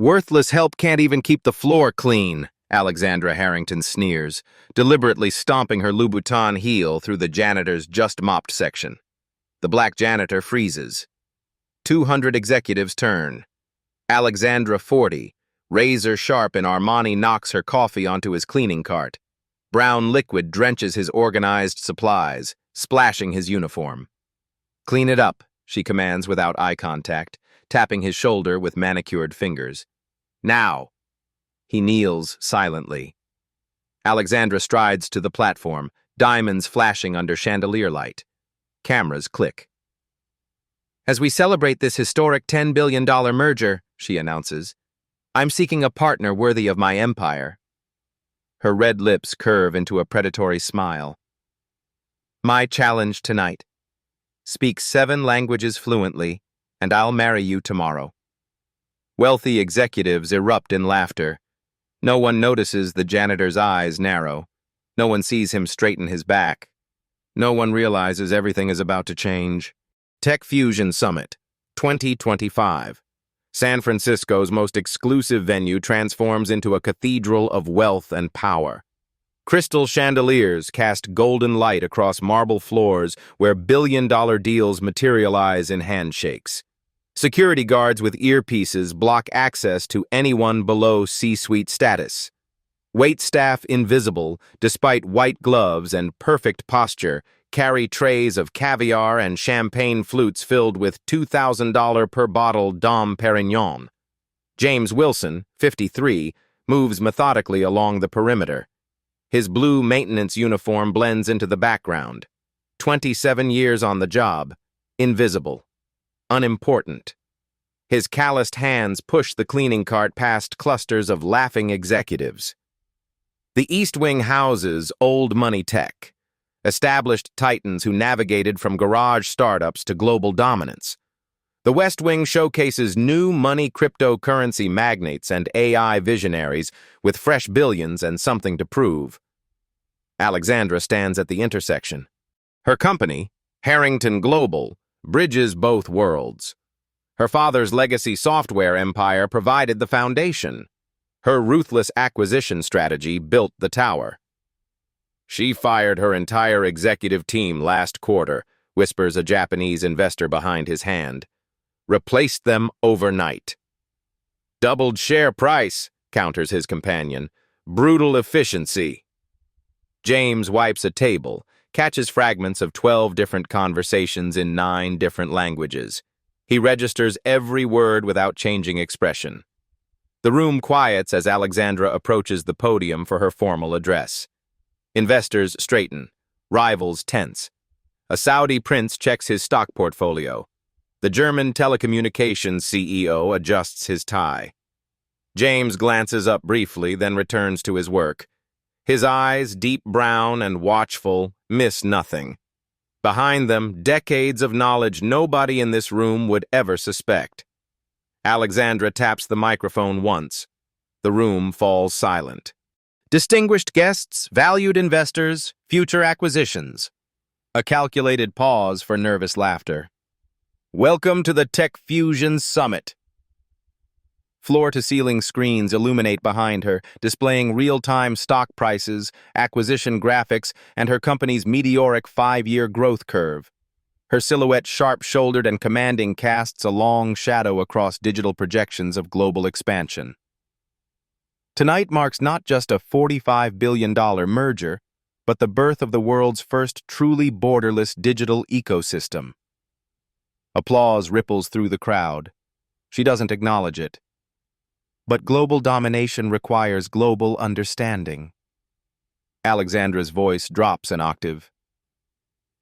Worthless help can't even keep the floor clean, Alexandra Harrington sneers, deliberately stomping her Louboutin heel through the janitor's just-mopped section. The black janitor freezes. 200 executives turn. Alexandra, 40, razor-sharp in Armani, knocks her coffee onto his cleaning cart. Brown liquid drenches his organized supplies, splashing his uniform. "Clean it up," she commands without eye contact, tapping his shoulder with manicured fingers. "Now!" He kneels silently. Alexandra strides to the platform, diamonds flashing under chandelier light. Cameras click. "As we celebrate this historic $10 billion merger," she announces, "I'm seeking a partner worthy of my empire." Her red lips curve into a predatory smile. "My challenge tonight. Speak 7 languages fluently, and I'll marry you tomorrow." Wealthy executives erupt in laughter. No one notices the janitor's eyes narrow. No one sees him straighten his back. No one realizes everything is about to change. Tech Fusion Summit, 2025. San Francisco's most exclusive venue transforms into a cathedral of wealth and power. Crystal chandeliers cast golden light across marble floors where billion-dollar deals materialize in handshakes. Security guards with earpieces block access to anyone below C-suite status. Waitstaff invisible, despite white gloves and perfect posture, carry trays of caviar and champagne flutes filled with $2,000 per bottle Dom Perignon. James Wilson, 53, moves methodically along the perimeter. His blue maintenance uniform blends into the background. 27 years on the job. Invisible. Unimportant. His calloused hands push the cleaning cart past clusters of laughing executives. The East Wing houses old money tech. Established titans who navigated from garage startups to global dominance. The West Wing showcases new money cryptocurrency magnates and AI visionaries with fresh billions and something to prove. Alexandra stands at the intersection. Her company, Harrington Global, bridges both worlds. Her father's legacy software empire provided the foundation. Her ruthless acquisition strategy built the tower. "She fired her entire executive team last quarter," whispers a Japanese investor behind his hand. "Replaced them overnight." "Doubled share price," counters his companion. "Brutal efficiency." James wipes a table, catches fragments of 12 different conversations in 9 different languages. He registers every word without changing expression. The room quiets as Alexandra approaches the podium for her formal address. Investors straighten. Rivals tense. A Saudi prince checks his stock portfolio. The German telecommunications CEO adjusts his tie. James glances up briefly, then returns to his work. His eyes, deep brown and watchful, miss nothing. Behind them, decades of knowledge nobody in this room would ever suspect. Alexandra taps the microphone once. The room falls silent. "Distinguished guests, valued investors, future acquisitions." A calculated pause for nervous laughter. "Welcome to the Tech Fusion Summit." Floor-to-ceiling screens illuminate behind her, displaying real-time stock prices, acquisition graphics, and her company's meteoric 5-year growth curve. Her silhouette sharp-shouldered and commanding casts a long shadow across digital projections of global expansion. Tonight marks not just a $45 billion merger, but the birth of the world's first truly borderless digital ecosystem. Applause ripples through the crowd. She doesn't acknowledge it. But global domination requires global understanding. Alexandra's voice drops an octave.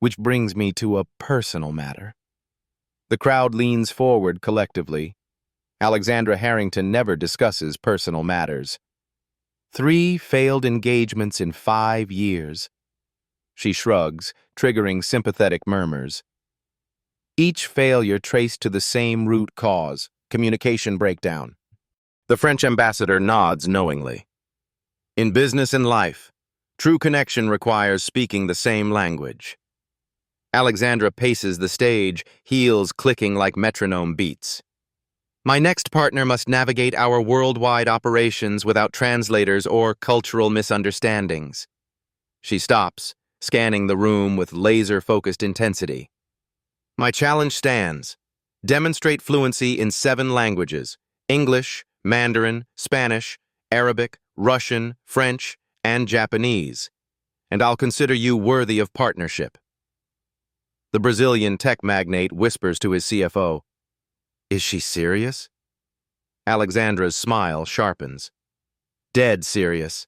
"Which brings me to a personal matter." The crowd leans forward collectively. Alexandra Harrington never discusses personal matters. 3 failed engagements in 5 years. She shrugs, triggering sympathetic murmurs. Each failure traced to the same root cause, communication breakdown. The French ambassador nods knowingly. In business and life, true connection requires speaking the same language. Alexandra paces the stage, heels clicking like metronome beats. My next partner must navigate our worldwide operations without translators or cultural misunderstandings. She stops, scanning the room with laser-focused intensity. My challenge stands. Demonstrate fluency in 7 languages: English, Mandarin, Spanish, Arabic, Russian, French, and Japanese, and I'll consider you worthy of partnership. The Brazilian tech magnate whispers to his CFO, "Is she serious?" Alexandra's smile sharpens. Dead serious.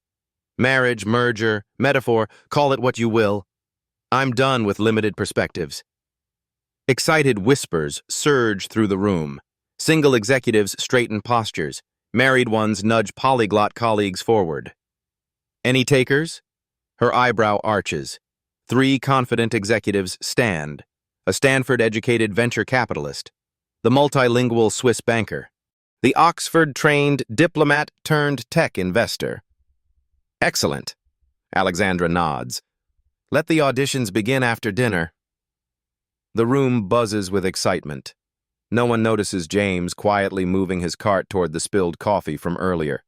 Marriage, merger, metaphor, call it what you will. I'm done with limited perspectives. Excited whispers surge through the room. Single executives straighten postures. Married ones nudge polyglot colleagues forward. Any takers? Her eyebrow arches. 3 confident executives stand. A Stanford-educated venture capitalist. The multilingual Swiss banker. The Oxford-trained diplomat-turned-tech investor. Excellent. Alexandra nods. Let the auditions begin after dinner. The room buzzes with excitement. No one notices James quietly moving his cart toward the spilled coffee from earlier.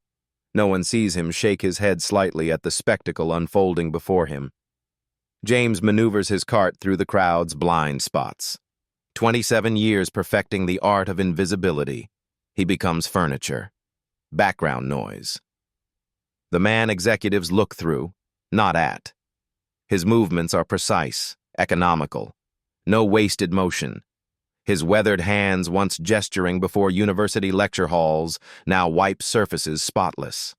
No one sees him shake his head slightly at the spectacle unfolding before him. James maneuvers his cart through the crowd's blind spots. 27 years perfecting the art of invisibility. He becomes furniture. Background noise. The man executives look through, not at. His movements are precise, economical. No wasted motion. His weathered hands, once gesturing before university lecture halls, now wipe surfaces spotless.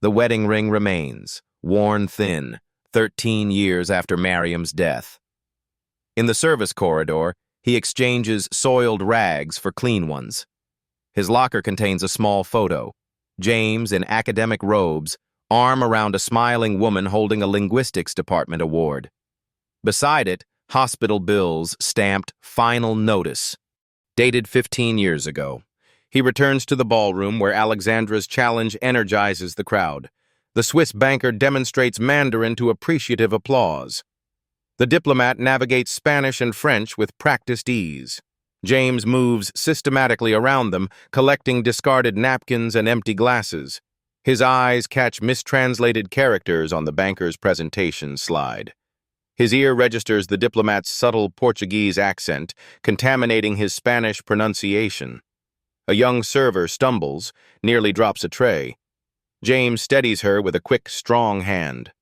The wedding ring remains, worn thin, 13 years after Mariam's death. In the service corridor, he exchanges soiled rags for clean ones. His locker contains a small photo. James, in academic robes, arm around a smiling woman holding a linguistics department award. Beside it, hospital bills stamped "Final Notice," dated 15 years ago. He returns to the ballroom where Alexandra's challenge energizes the crowd. The Swiss banker demonstrates Mandarin to appreciative applause. The diplomat navigates Spanish and French with practiced ease. James moves systematically around them, collecting discarded napkins and empty glasses. His eyes catch mistranslated characters on the banker's presentation slide. His ear registers the diplomat's subtle Portuguese accent, contaminating his Spanish pronunciation. A young server stumbles, nearly drops a tray. James steadies her with a quick, strong hand.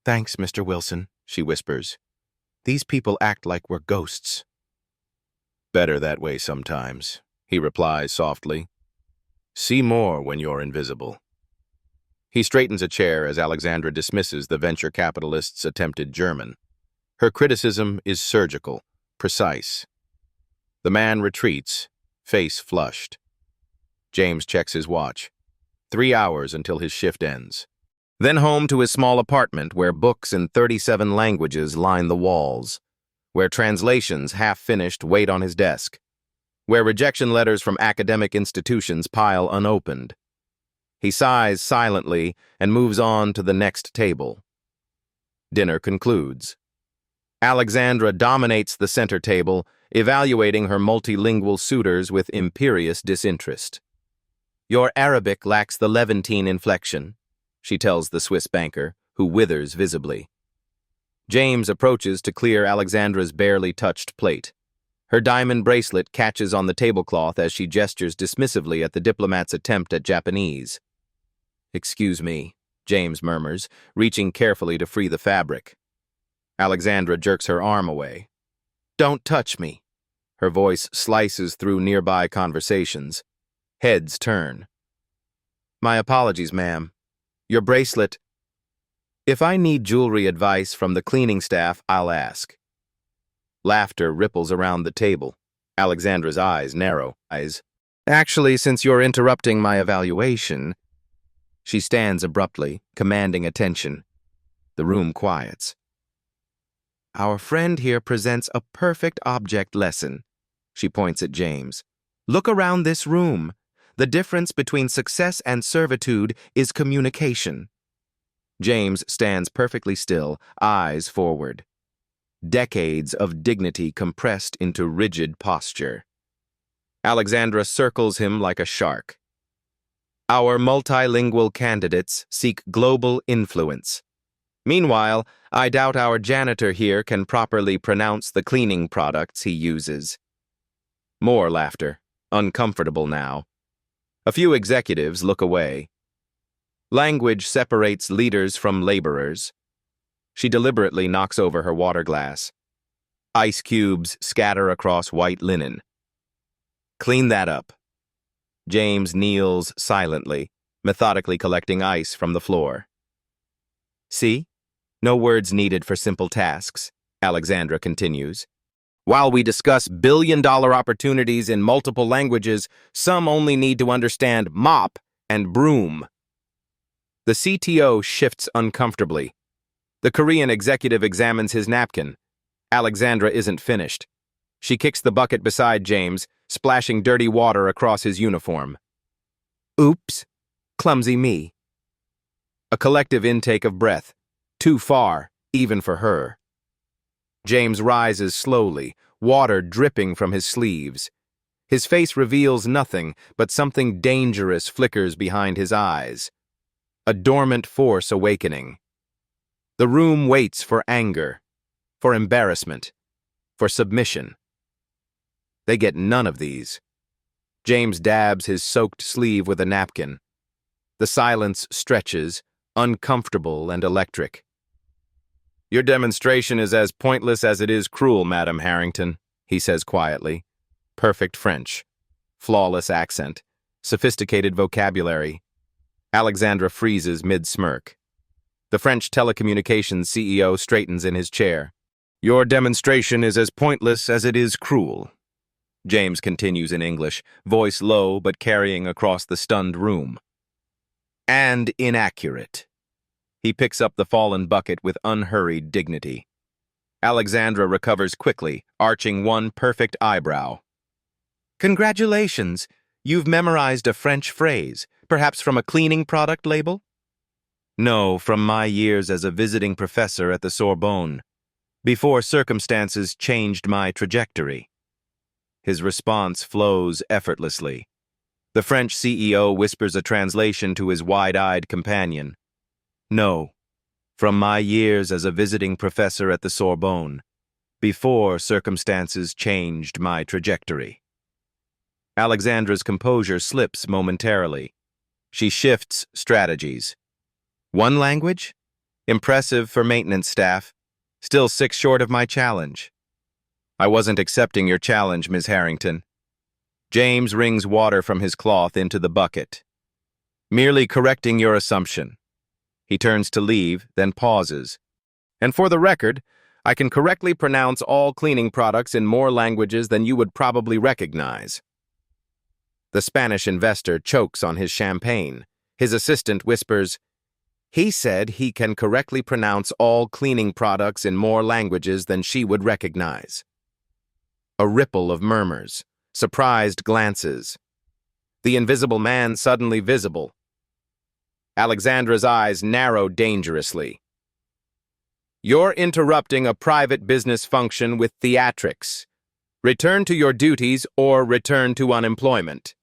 "Thanks, Mr. Wilson," she whispers. "These people act like we're ghosts." "Better that way sometimes," he replies softly. "See more when you're invisible." He straightens a chair as Alexandra dismisses the venture capitalist's attempted German. Her criticism is surgical, precise. The man retreats, face flushed. James checks his watch. 3 hours until his shift ends. Then home to his small apartment where books in 37 languages line the walls, where translations, half-finished, wait on his desk, where rejection letters from academic institutions pile unopened. He sighs silently and moves on to the next table. Dinner concludes. Alexandra dominates the center table, evaluating her multilingual suitors with imperious disinterest. "Your Arabic lacks the Levantine inflection," she tells the Swiss banker, who withers visibly. James approaches to clear Alexandra's barely touched plate. Her diamond bracelet catches on the tablecloth as she gestures dismissively at the diplomat's attempt at Japanese. "Excuse me," James murmurs, reaching carefully to free the fabric. Alexandra jerks her arm away. "Don't touch me." Her voice slices through nearby conversations. Heads turn. "My apologies, ma'am. Your bracelet—" "If I need jewelry advice from the cleaning staff, I'll ask." Laughter ripples around the table. Alexandra's eyes narrow. "Actually, since you're interrupting my evaluation—" She stands abruptly, commanding attention. The room quiets. "Our friend here presents a perfect object lesson." She points at James. "Look around this room. The difference between success and servitude is communication." James stands perfectly still, eyes forward. Decades of dignity compressed into rigid posture. Alexandra circles him like a shark. Our multilingual candidates seek global influence. Meanwhile, I doubt our janitor here can properly pronounce the cleaning products he uses. More laughter, uncomfortable now. A few executives look away. Language separates leaders from laborers. She deliberately knocks over her water glass. Ice cubes scatter across white linen. Clean that up. James kneels silently, methodically collecting ice from the floor. See? No words needed for simple tasks, Alexandra continues. While we discuss billion-dollar opportunities in multiple languages, some only need to understand mop and broom. The CTO shifts uncomfortably. The Korean executive examines his napkin. Alexandra isn't finished. She kicks the bucket beside James, splashing dirty water across his uniform. Oops, clumsy me. A collective intake of breath. Too far, even for her. James rises slowly, water dripping from his sleeves. His face reveals nothing, but something dangerous flickers behind his eyes. A dormant force awakening. The room waits for anger, for embarrassment, for submission. They get none of these. James dabs his soaked sleeve with a napkin. The silence stretches, uncomfortable and electric. Your demonstration is as pointless as it is cruel, Madam Harrington, he says quietly. Perfect French. Flawless accent. Sophisticated vocabulary. Alexandra freezes mid-smirk. The French telecommunications CEO straightens in his chair. Your demonstration is as pointless as it is cruel. James continues in English, voice low but carrying across the stunned room. And inaccurate. He picks up the fallen bucket with unhurried dignity. Alexandra recovers quickly, arching one perfect eyebrow. Congratulations, you've memorized a French phrase, perhaps from a cleaning product label? No, from my years as a visiting professor at the Sorbonne, before circumstances changed my trajectory. His response flows effortlessly. The French CEO whispers a translation to his wide-eyed companion. No, from my years as a visiting professor at the Sorbonne, before circumstances changed my trajectory. Alexandra's composure slips momentarily. She shifts strategies. One language? Impressive for maintenance staff. Still 6 short of my challenge. I wasn't accepting your challenge, Ms. Harrington. James wrings water from his cloth into the bucket. Merely correcting your assumption. He turns to leave, then pauses. And for the record, I can correctly pronounce all cleaning products in more languages than you would probably recognize. The Spanish investor chokes on his champagne. His assistant whispers, He said he can correctly pronounce all cleaning products in more languages than she would recognize. A ripple of murmurs, surprised glances. The invisible man suddenly visible. Alexandra's eyes narrow dangerously. You're interrupting a private business function with theatrics. Return to your duties or return to unemployment.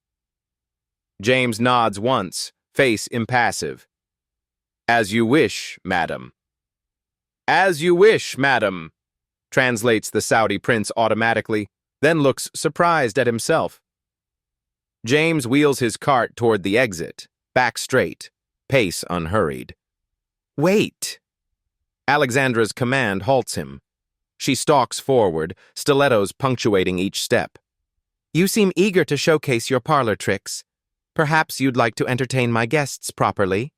James nods once, face impassive. As you wish, madam. As you wish, madam, translates the Saudi prince automatically, then looks surprised at himself. James wheels his cart toward the exit, back straight, pace unhurried. Wait! Alexandra's command halts him. She stalks forward, stilettos punctuating each step. You seem eager to showcase your parlor tricks. Perhaps you'd like to entertain my guests properly?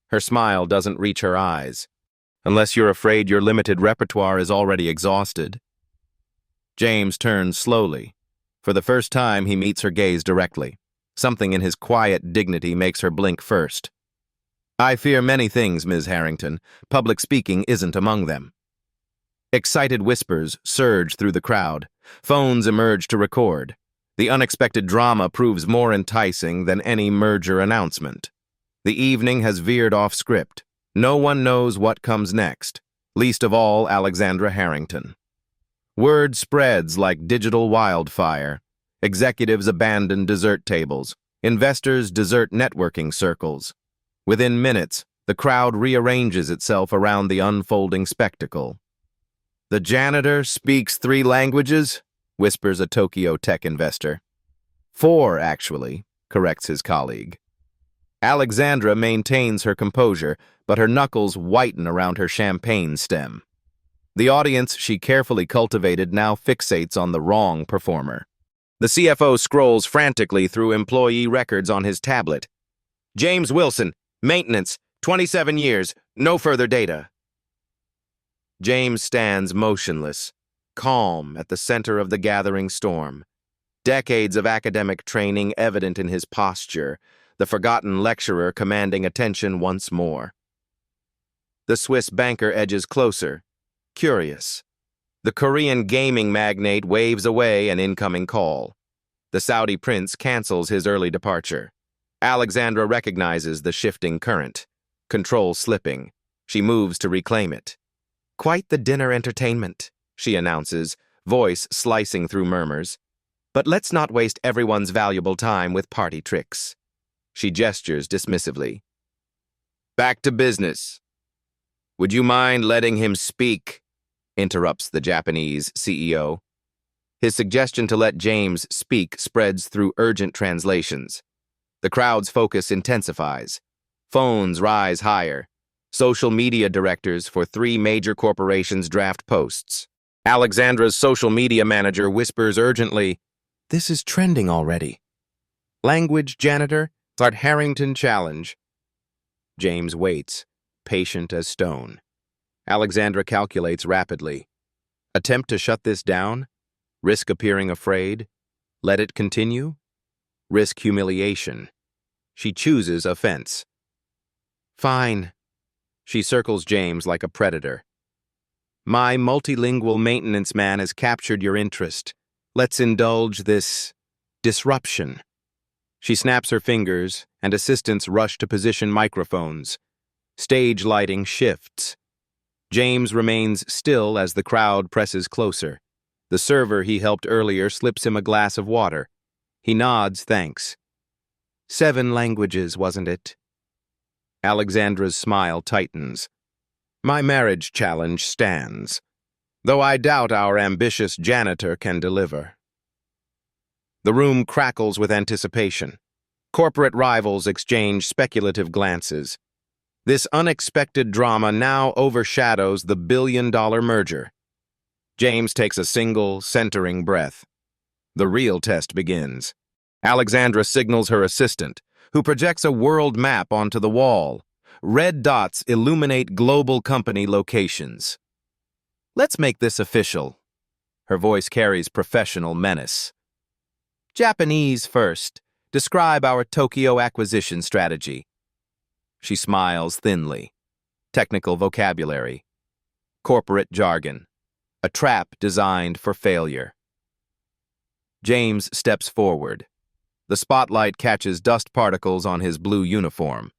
Her smile doesn't reach her eyes. Unless you're afraid your limited repertoire is already exhausted. James turns slowly. For the first time, he meets her gaze directly. Something in his quiet dignity makes her blink first. I fear many things, Ms. Harrington. Public speaking isn't among them. Excited whispers surge through the crowd. Phones emerge to record. The unexpected drama proves more enticing than any merger announcement. The evening has veered off script. No one knows what comes next, least of all Alexandra Harrington. Word spreads like digital wildfire. Executives abandon dessert tables. Investors desert networking circles. Within minutes, the crowd rearranges itself around the unfolding spectacle. "The janitor speaks 3 languages?" whispers a Tokyo tech investor. "4, actually," corrects his colleague. Alexandra maintains her composure, but her knuckles whiten around her champagne stem. The audience she carefully cultivated now fixates on the wrong performer. The CFO scrolls frantically through employee records on his tablet. "James Wilson, maintenance, 27 years, no further data." James stands motionless, calm at the center of the gathering storm. Decades of academic training evident in his posture, the forgotten lecturer commanding attention once more. The Swiss banker edges closer, curious. The Korean gaming magnate waves away an incoming call. The Saudi prince cancels his early departure. Alexandra recognizes the shifting current. Control slipping. She moves to reclaim it. "Quite the dinner entertainment," she announces, voice slicing through murmurs. "But let's not waste everyone's valuable time with party tricks." She gestures dismissively. "Back to business." "Would you mind letting him speak?" interrupts the Japanese CEO. His suggestion to let James speak spreads through urgent translations. The crowd's focus intensifies. Phones rise higher. Social media directors for 3 major corporations draft posts. Alexandra's social media manager whispers urgently, "This is trending already." "Language janitor, Art Harrington challenge." James waits, patient as stone. Alexandra calculates rapidly. Attempt to shut this down? Risk appearing afraid? Let it continue? Risk humiliation. She chooses offense. "Fine." She circles James like a predator. "My multilingual maintenance man has captured your interest. Let's indulge this disruption." She snaps her fingers, and assistants rush to position microphones. Stage lighting shifts. James remains still as the crowd presses closer. The server he helped earlier slips him a glass of water. He nods thanks. 7 languages, wasn't it? Alexandra's smile tightens. "My marriage challenge stands, though I doubt our ambitious janitor can deliver." The room crackles with anticipation. Corporate rivals exchange speculative glances. This unexpected drama now overshadows the billion-dollar merger. James takes a single, centering breath. The real test begins. Alexandra signals her assistant, who projects a world map onto the wall. Red dots illuminate global company locations. "Let's make this official." Her voice carries professional menace. "Japanese first. Describe our Tokyo acquisition strategy." She smiles thinly. Technical vocabulary. Corporate jargon. A trap designed for failure. James steps forward. The spotlight catches dust particles on his blue uniform.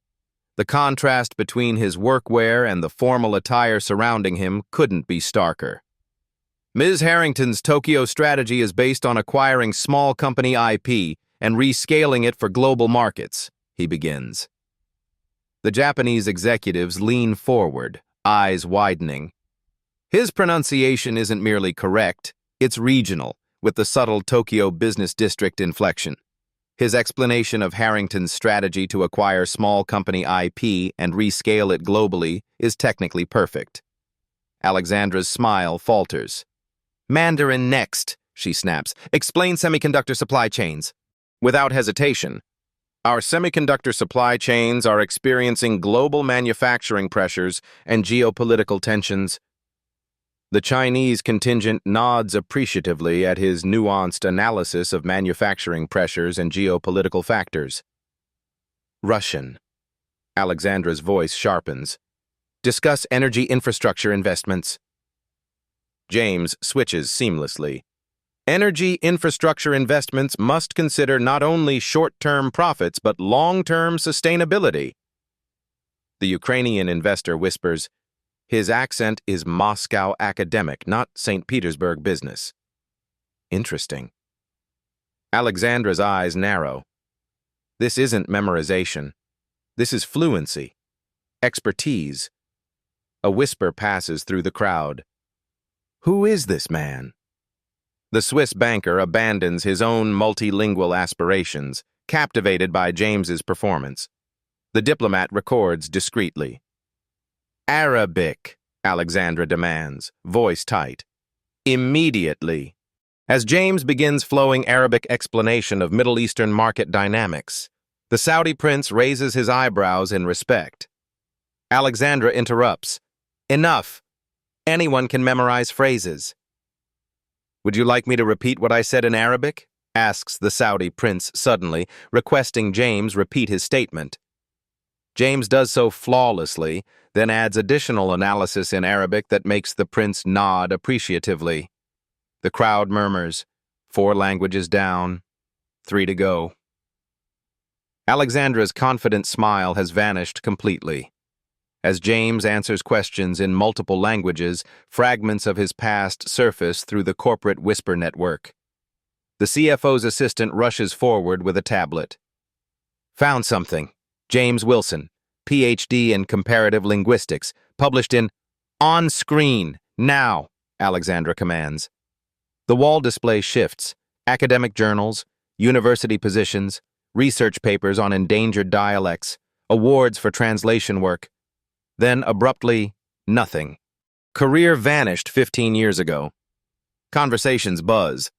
The contrast between his workwear and the formal attire surrounding him couldn't be starker. "Ms. Harrington's Tokyo strategy is based on acquiring small company IP and rescaling it for global markets," he begins. The Japanese executives lean forward, eyes widening. His pronunciation isn't merely correct, it's regional, with the subtle Tokyo business district inflection. His explanation of Harrington's strategy to acquire small company IP and rescale it globally is technically perfect. Alexandra's smile falters. "Mandarin next," she snaps. "Explain semiconductor supply chains." Without hesitation, "Our semiconductor supply chains are experiencing global manufacturing pressures and geopolitical tensions." The Chinese contingent nods appreciatively at his nuanced analysis of manufacturing pressures and geopolitical factors. "Russian." Alexandra's voice sharpens. "Discuss energy infrastructure investments." James switches seamlessly. "Energy infrastructure investments must consider not only short-term profits but long-term sustainability." The Ukrainian investor whispers, "His accent is Moscow academic, not St. Petersburg business." Interesting. Alexandra's eyes narrow. This isn't memorization. This is fluency. Expertise. A whisper passes through the crowd. Who is this man? The Swiss banker abandons his own multilingual aspirations, captivated by James's performance. The diplomat records discreetly. Arabic, Alexandra demands, voice tight. Immediately. As James begins flowing Arabic explanation of Middle Eastern market dynamics, the Saudi prince raises his eyebrows in respect. Alexandra interrupts. Enough. Anyone can memorize phrases. Would you like me to repeat what I said in Arabic? Asks the Saudi prince suddenly, requesting James repeat his statement. James does so flawlessly, then adds additional analysis in Arabic that makes the prince nod appreciatively. The crowd murmurs, 4 languages down, 3 to go. Alexandra's confident smile has vanished completely. As James answers questions in multiple languages, fragments of his past surface through the corporate whisper network. The CFO's assistant rushes forward with a tablet. Found something. James Wilson, Ph.D. in Comparative Linguistics, published in On Screen, Now, Alexandra commands. The wall display shifts. Academic journals, university positions, research papers on endangered dialects, awards for translation work. Then, abruptly, nothing. Career vanished 15 years ago. Conversations buzz.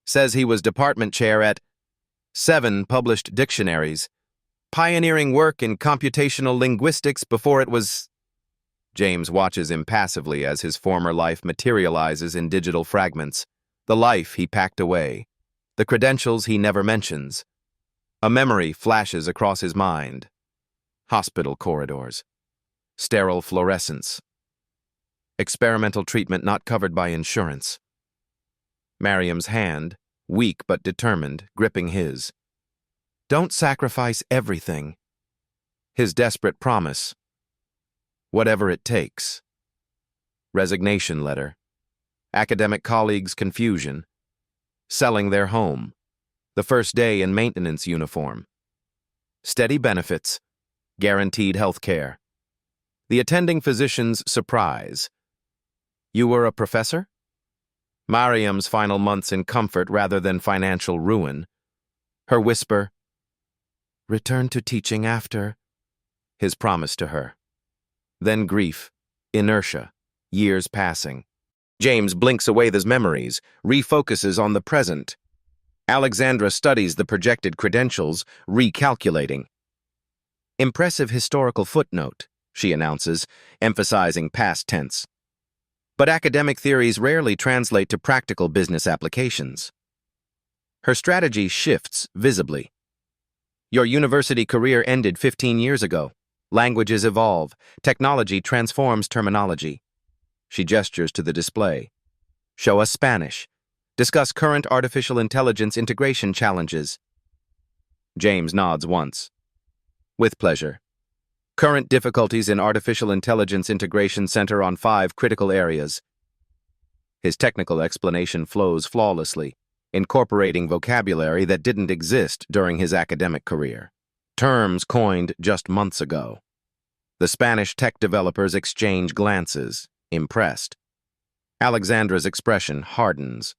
Says he was department chair at 7 published dictionaries. Pioneering work in computational linguistics before it was... James watches impassively as his former life materializes in digital fragments. The life he packed away. The credentials he never mentions. A memory flashes across his mind. Hospital corridors. Sterile fluorescence. Experimental treatment not covered by insurance. Mariam's hand, weak but determined, gripping his. Don't sacrifice everything. His desperate promise. Whatever it takes. Resignation letter. Academic colleagues' confusion. Selling their home. The first day in maintenance uniform. Steady benefits. Guaranteed health care. The attending physician's surprise. You were a professor? Mariam's final months in comfort rather than financial ruin. Her whisper. Return to teaching after. His promise to her. Then grief. Inertia. Years passing. James blinks away those memories, refocuses on the present. Alexandra studies the projected credentials, recalculating. Impressive historical footnote, she announces, emphasizing past tense. But academic theories rarely translate to practical business applications. Her strategy shifts visibly. Your university career ended 15 years ago. Languages evolve. Technology transforms terminology. She gestures to the display. Show us Spanish. Discuss current artificial intelligence integration challenges. James nods once. With pleasure. Current difficulties in artificial intelligence integration center on 5 critical areas. His technical explanation flows flawlessly, incorporating vocabulary that didn't exist during his academic career. Terms coined just months ago. The Spanish tech developers exchange glances, impressed. Alexandra's expression hardens.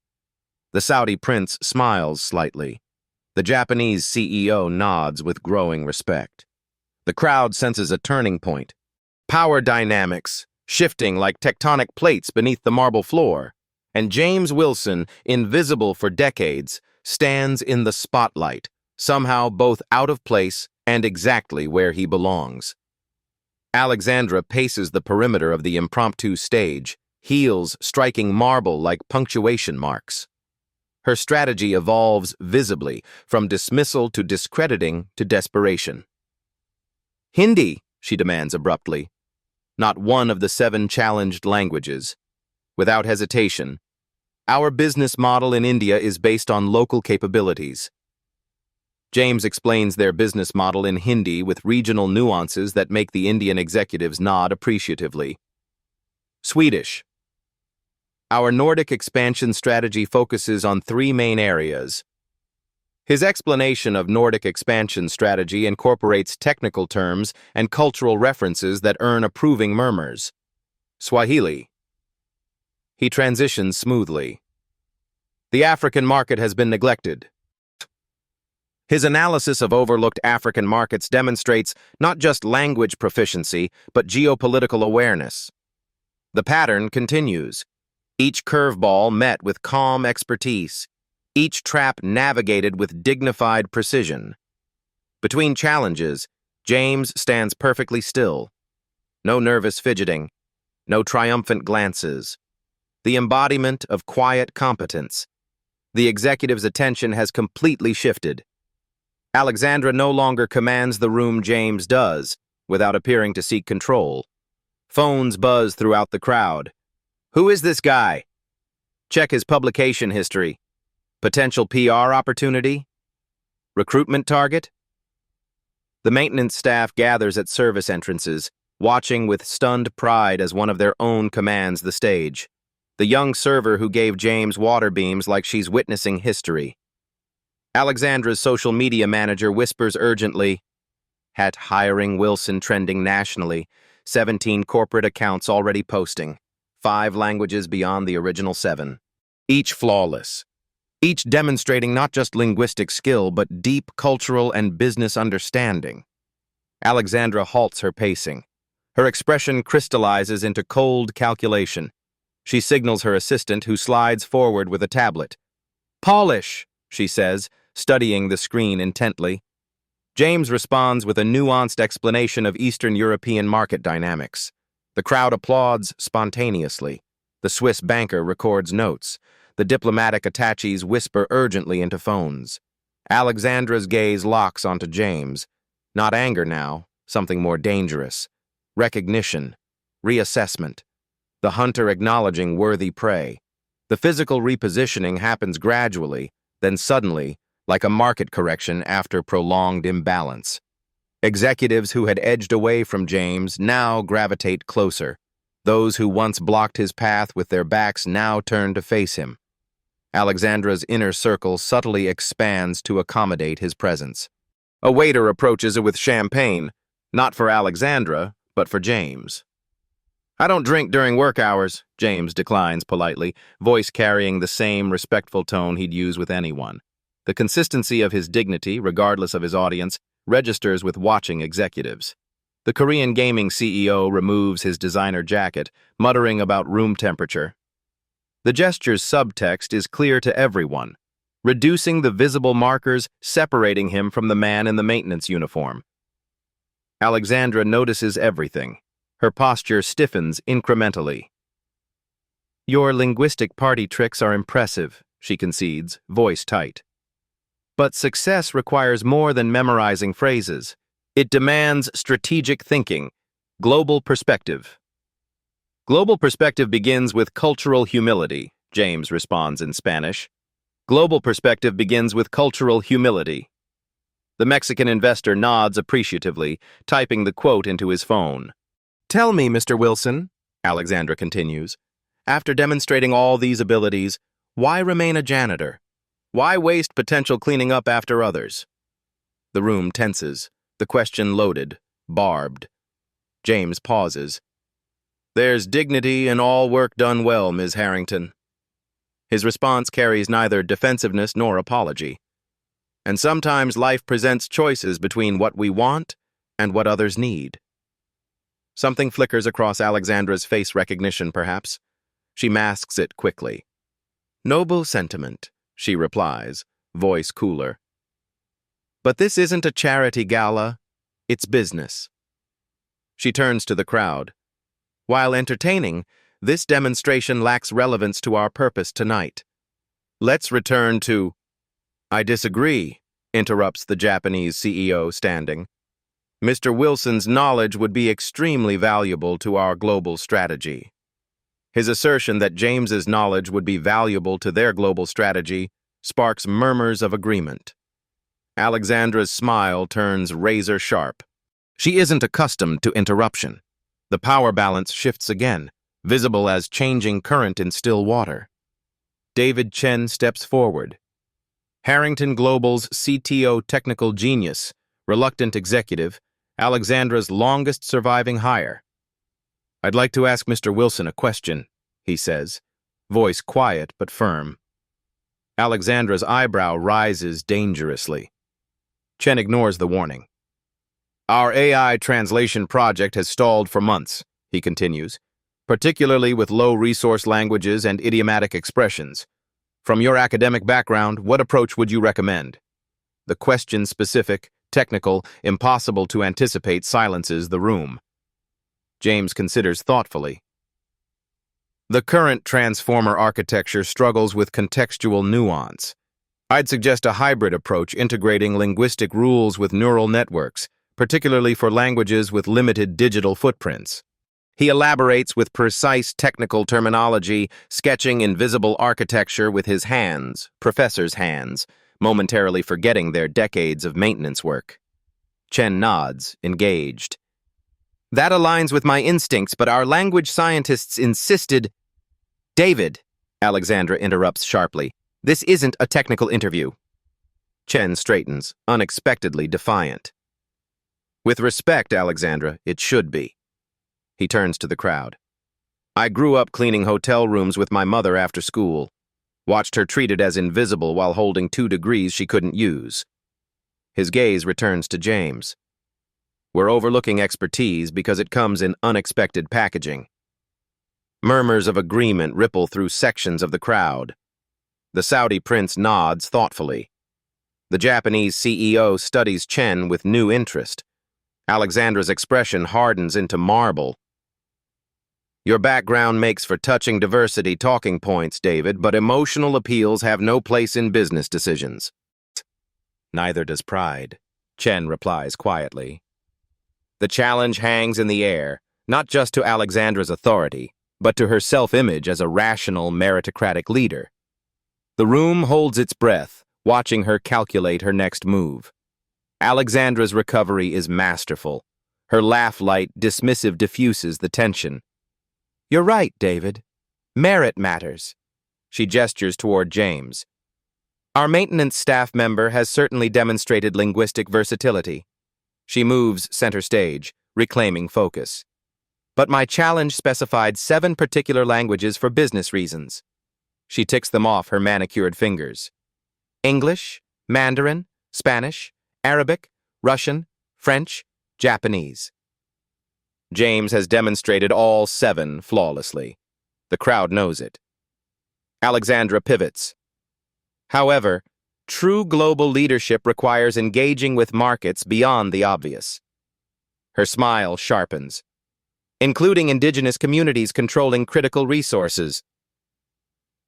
The Saudi prince smiles slightly. The Japanese CEO nods with growing respect. The crowd senses a turning point. Power dynamics, shifting like tectonic plates beneath the marble floor. And James Wilson, invisible for decades, stands in the spotlight, somehow both out of place and exactly where he belongs. Alexandra paces the perimeter of the impromptu stage, heels striking marble like punctuation marks. Her strategy evolves visibly, from dismissal to discrediting to desperation. Hindi, she demands abruptly. Not one of the 7 challenged languages. Without hesitation, our business model in India is based on local capabilities. James explains their business model in Hindi with regional nuances that make the Indian executives nod appreciatively. Swedish. Our Nordic expansion strategy focuses on 3 main areas. His explanation of Nordic expansion strategy incorporates technical terms and cultural references that earn approving murmurs. Swahili. He transitions smoothly. The African market has been neglected. His analysis of overlooked African markets demonstrates not just language proficiency, but geopolitical awareness. The pattern continues. Each curveball met with calm expertise. Each trap navigated with dignified precision. Between challenges, James stands perfectly still. No nervous fidgeting, no triumphant glances. The embodiment of quiet competence. The executive's attention has completely shifted. Alexandra no longer commands the room James does, without appearing to seek control. Phones buzz throughout the crowd. Who is this guy? Check his publication history. Potential PR opportunity? Recruitment target? The maintenance staff gathers at service entrances, watching with stunned pride as one of their own commands the stage. The young server who gave James water beams like she's witnessing history. Alexandra's social media manager whispers urgently, "Hat hiring Wilson trending nationally, 17 corporate accounts already posting, 5 languages beyond the original 7. Each flawless. Each demonstrating not just linguistic skill, but deep cultural and business understanding." Alexandra halts her pacing. Her expression crystallizes into cold calculation. She signals her assistant, who slides forward with a tablet. "Polish," she says, studying the screen intently. James responds with a nuanced explanation of Eastern European market dynamics. The crowd applauds spontaneously. The Swiss banker records notes. The diplomatic attaches whisper urgently into phones. Alexandra's gaze locks onto James. Not anger now, something more dangerous. Recognition. Reassessment. The hunter acknowledging worthy prey. The physical repositioning happens gradually, then suddenly, like a market correction after prolonged imbalance. Executives who had edged away from James now gravitate closer. Those who once blocked his path with their backs now turn to face him. Alexandra's inner circle subtly expands to accommodate his presence. A waiter approaches with champagne, not for Alexandra, but for James. "I don't drink during work hours," James declines politely, voice carrying the same respectful tone he'd use with anyone. The consistency of his dignity, regardless of his audience, registers with watching executives. The Korean gaming CEO removes his designer jacket, muttering about room temperature. The gesture's subtext is clear to everyone, reducing the visible markers separating him from the man in the maintenance uniform. Alexandra notices everything. Her posture stiffens incrementally. "Your linguistic party tricks are impressive," she concedes, voice tight. "But success requires more than memorizing phrases. It demands strategic thinking, global perspective." "Global perspective begins with cultural humility," James responds in Spanish. "Global perspective begins with cultural humility." The Mexican investor nods appreciatively, typing the quote into his phone. "Tell me, Mr. Wilson," Alexandra continues, "after demonstrating all these abilities, why remain a janitor? Why waste potential cleaning up after others?" The room tenses, the question loaded, barbed. James pauses. "There's dignity in all work done well, Ms. Harrington." His response carries neither defensiveness nor apology. "And sometimes life presents choices between what we want and what others need." Something flickers across Alexandra's face recognition, perhaps. She masks it quickly. "Noble sentiment," she replies, voice cooler. "But this isn't a charity gala. It's business." She turns to the crowd. "While entertaining, this demonstration lacks relevance to our purpose tonight. Let's return to—" "I disagree," interrupts the Japanese CEO, standing. "Mr. Wilson's knowledge would be extremely valuable to our global strategy." His assertion that James's knowledge would be valuable to their global strategy sparks murmurs of agreement. Alexandra's smile turns razor sharp. She isn't accustomed to interruption. The power balance shifts again, visible as changing current in still water. David Chen steps forward. Harrington Global's CTO technical genius, reluctant executive, Alexandra's longest surviving hire. "I'd like to ask Mr. Wilson a question," he says, voice quiet but firm. Alexandra's eyebrow rises dangerously. Chen ignores the warning. "Our AI translation project has stalled for months," he continues, "particularly with low-resource languages and idiomatic expressions. From your academic background, what approach would you recommend?" The question-specific, technical, impossible to anticipate silences the room. James considers thoughtfully. "The current transformer architecture struggles with contextual nuance. I'd suggest a hybrid approach integrating linguistic rules with neural networks, particularly for languages with limited digital footprints." He elaborates with precise technical terminology, sketching invisible architecture with his hands, professor's hands, momentarily forgetting their decades of maintenance work. Chen nods, engaged. "That aligns with my instincts, but our language scientists insisted—" "David," Alexandra interrupts sharply, "this isn't a technical interview." Chen straightens, unexpectedly defiant. "With respect, Alexandra, it should be." He turns to the crowd. "I grew up cleaning hotel rooms with my mother after school. Watched her treated as invisible while holding 2 degrees she couldn't use." His gaze returns to James. "We're overlooking expertise because it comes in unexpected packaging." Murmurs of agreement ripple through sections of the crowd. The Saudi prince nods thoughtfully. The Japanese CEO studies Chen with new interest. Alexandra's expression hardens into marble. "Your background makes for touching diversity talking points, David, but emotional appeals have no place in business decisions." "Neither does pride," Chen replies quietly. The challenge hangs in the air, not just to Alexandra's authority, but to her self-image as a rational, meritocratic leader. The room holds its breath, watching her calculate her next move. Alexandra's recovery is masterful. Her laugh light dismissive diffuses the tension. "You're right, David. Merit matters." She gestures toward James. "Our maintenance staff member has certainly demonstrated linguistic versatility." She moves center stage, reclaiming focus. "But my challenge specified 7 particular languages for business reasons." She ticks them off her manicured fingers. English, Mandarin, Spanish, Arabic, Russian, French, Japanese. James has demonstrated all 7 flawlessly. The crowd knows it. Alexandra pivots. "However, true global leadership requires engaging with markets beyond the obvious." Her smile sharpens. "Including indigenous communities controlling critical resources."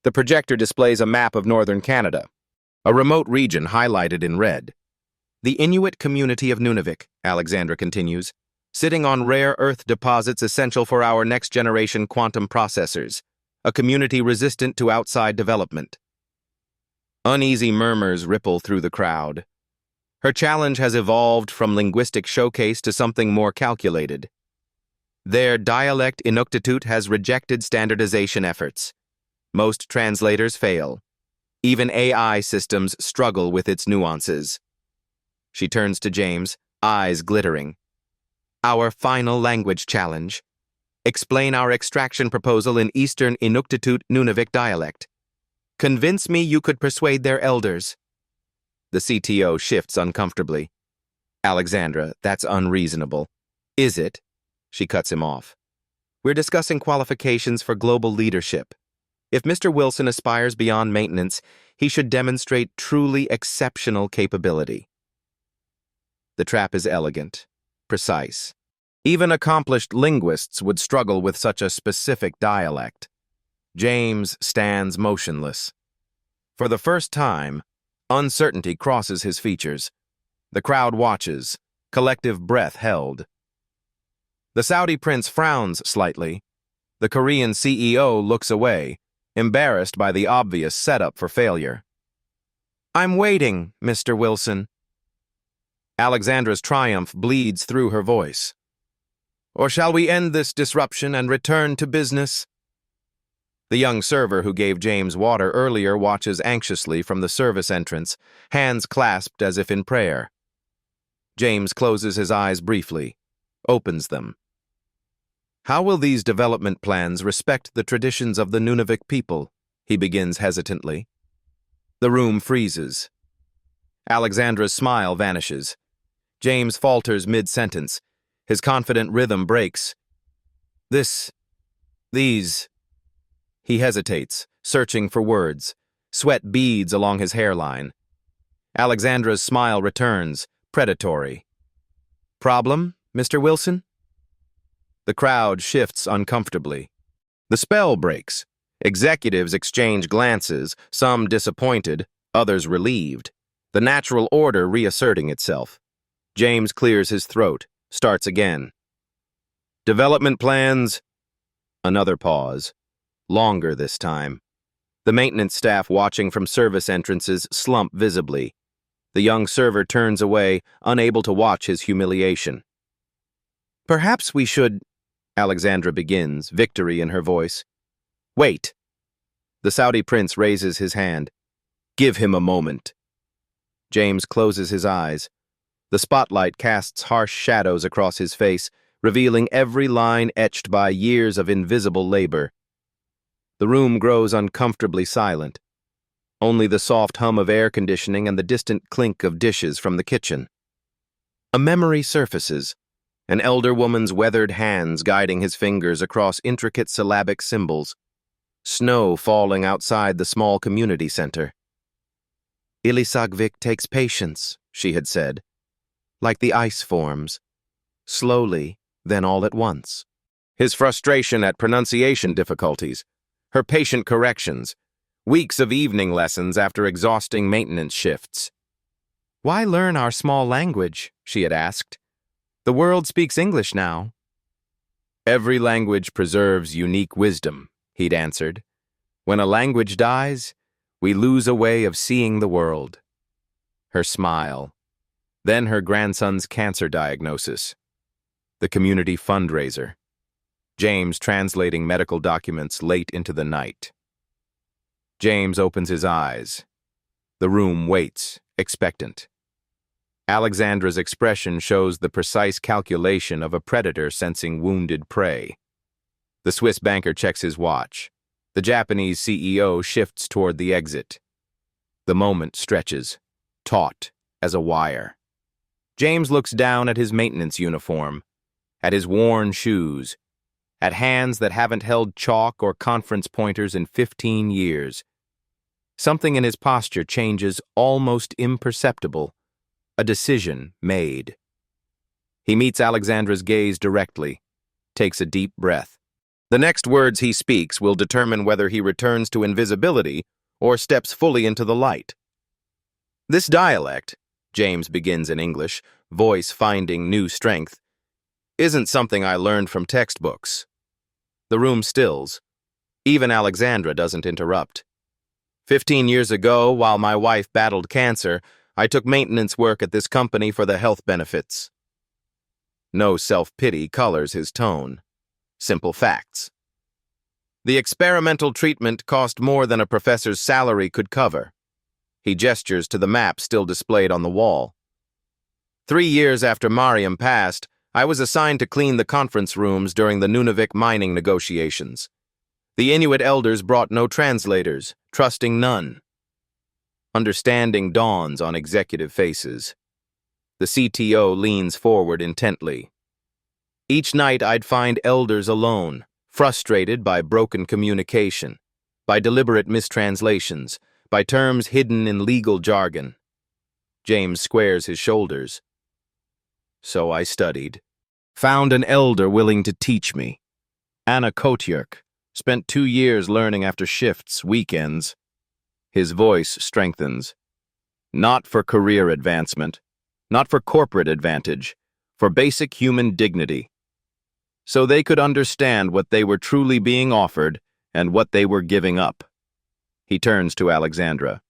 The projector displays a map of northern Canada, a remote region highlighted in red. "The Inuit community of Nunavik," Alexandra continues, "sitting on rare earth deposits essential for our next-generation quantum processors, a community resistant to outside development." Uneasy murmurs ripple through the crowd. Her challenge has evolved from linguistic showcase to something more calculated. Their dialect Inuktitut has rejected standardization efforts. Most translators fail. Even AI systems struggle with its nuances. She turns to James, eyes glittering. "Our final language challenge. Explain our extraction proposal in Eastern Inuktitut Nunavik dialect. Convince me you could persuade their elders." The CTO shifts uncomfortably. "Alexandra, that's unreasonable." "Is it?" She cuts him off. "We're discussing qualifications for global leadership. If Mr. Wilson aspires beyond maintenance, he should demonstrate truly exceptional capability." The trap is elegant, precise. Even accomplished linguists would struggle with such a specific dialect. James stands motionless. For the first time, uncertainty crosses his features. The crowd watches, collective breath held. The Saudi prince frowns slightly. The Korean CEO looks away, embarrassed by the obvious setup for failure. "I'm waiting, Mr. Wilson." Alexandra's triumph bleeds through her voice. "Or shall we end this disruption and return to business?" The young server who gave James water earlier watches anxiously from the service entrance, hands clasped as if in prayer. James closes his eyes briefly, opens them. How will these development plans respect the traditions of the Nunavik people? He begins hesitantly. The room freezes. Alexandra's smile vanishes. James falters mid-sentence. His confident rhythm breaks. These... He hesitates, searching for words. Sweat beads along his hairline. Alexandra's smile returns, predatory. Problem, Mr. Wilson? The crowd shifts uncomfortably. The spell breaks. Executives exchange glances, some disappointed, others relieved. The natural order reasserting itself. James clears his throat, starts again. Development plans. Another pause. Longer this time. The maintenance staff watching from service entrances slump visibly. The young server turns away, unable to watch his humiliation. Perhaps we should... Alexandra begins, victory in her voice. Wait. The Saudi prince raises his hand. Give him a moment. James closes his eyes. The spotlight casts harsh shadows across his face, revealing every line etched by years of invisible labor. The room grows uncomfortably silent. Only the soft hum of air conditioning and the distant clink of dishes from the kitchen. A memory surfaces, an elder woman's weathered hands guiding his fingers across intricate syllabic symbols. Snow falling outside the small community center. Ilisagvik takes patience, she had said, like the ice forms, slowly, then all at once. His frustration at pronunciation difficulties, her patient corrections, weeks of evening lessons after exhausting maintenance shifts. Why learn our small language, she had asked. The world speaks English now. Every language preserves unique wisdom, he'd answered. When a language dies, we lose a way of seeing the world. Her smile. Then her grandson's cancer diagnosis. The community fundraiser. James translating medical documents late into the night. James opens his eyes. The room waits, expectant. Alexandra's expression shows the precise calculation of a predator sensing wounded prey. The Swiss banker checks his watch. The Japanese CEO shifts toward the exit. The moment stretches, taut as a wire. James looks down at his maintenance uniform, at his worn shoes, at hands that haven't held chalk or conference pointers in 15 years. Something in his posture changes, almost imperceptible. A decision made. He meets Alexandra's gaze directly, takes a deep breath. The next words he speaks will determine whether he returns to invisibility or steps fully into the light. This dialect, James begins in English, voice finding new strength, isn't something I learned from textbooks. The room stills. Even Alexandra doesn't interrupt. 15 years ago, while my wife battled cancer, I took maintenance work at this company for the health benefits. No self-pity colors his tone. Simple facts. The experimental treatment cost more than a professor's salary could cover. He gestures to the map still displayed on the wall. 3 years after Mariam passed, I was assigned to clean the conference rooms during the Nunavik mining negotiations. The Inuit elders brought no translators, trusting none. Understanding dawns on executive faces. The CTO leans forward intently. Each night I'd find elders alone, frustrated by broken communication, by deliberate mistranslations, by terms hidden in legal jargon. James squares his shoulders. So I studied. Found an elder willing to teach me. Anna Kotyurk. Spent 2 years learning after shifts, weekends. His voice strengthens. Not for career advancement, not for corporate advantage, for basic human dignity. So they could understand what they were truly being offered and what they were giving up. He turns to Alexandra.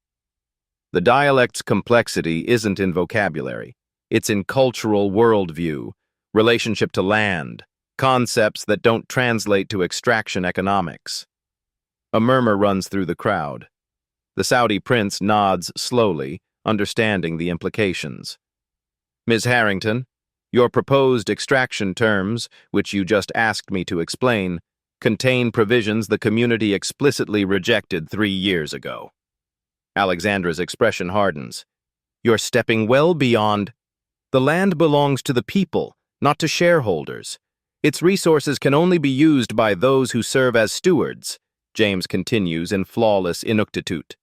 The dialect's complexity isn't in vocabulary. It's in cultural worldview, relationship to land, concepts that don't translate to extraction economics. A murmur runs through the crowd. The Saudi prince nods slowly, understanding the implications. Ms. Harrington, your proposed extraction terms, which you just asked me to explain, contain provisions the community explicitly rejected 3 years ago. Alexandra's expression hardens. You're stepping well beyond. The land belongs to the people, not to shareholders. Its resources can only be used by those who serve as stewards, James continues in flawless inuktitut.